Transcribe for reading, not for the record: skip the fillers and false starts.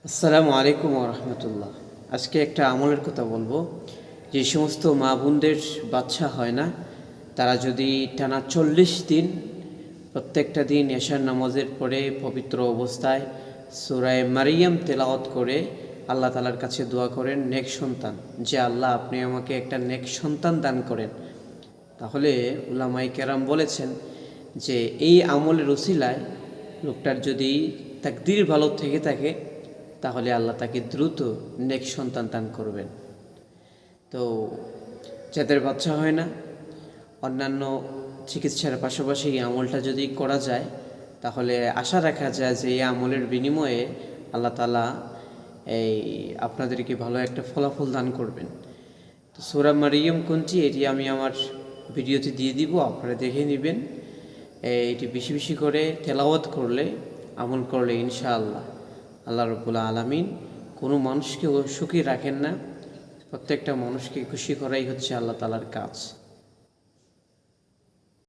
আসসালামু আলাইকুম রহমতুল্লাহ। আজকে একটা আমলের কথা বলবো। যে সমস্ত মা বোনদের বাচ্চা হয় না, তারা যদি টানা 40 দিন প্রত্যেকটা দিন এশার নামাজের পরে পবিত্র অবস্থায় সূরা মারিয়াম তেলাওয়াত করে আল্লাহ তাআলার কাছে দোয়া করেন নেক সন্তান, যে আল্লাহ আপনি আমাকে একটা নেক সন্তান দান করেন, তাহলে উলামায়ে কেরাম বলেছেন যে এই আমলের উসিলায় লোকটার যদি তাকদীর ভালো থেকে থাকে তাহলে আল্লাহ তাকে দ্রুত নেক সন্তান দান করবেন। তো যাদের বাচ্চা হয় না, অন্যান্য চিকিৎসার পাশাপাশি এই আমলটা যদি করা যায় তাহলে আশা রাখা যায় যে এই আমলের বিনিময়ে আল্লাহ তাআলা আপনাদেরকে ভালো একটা ফলাফল দান করবেন। তো সূরা মারিয়াম কোনটি, এটি আমি আমার ভিডিওতে দিয়ে দিব, আপনারা দেখে নেবেন। এটি বেশি বেশি করে তেলাওয়াত করলে, আমল করলে ইনশাআল্লাহ আল্লাহ রাব্বুল আলামিন কোনো মানুষকে সুখী রাখেন না, প্রত্যেকটা মানুষকে খুশি করাই হচ্ছে আল্লাহ তাআলার কাজ।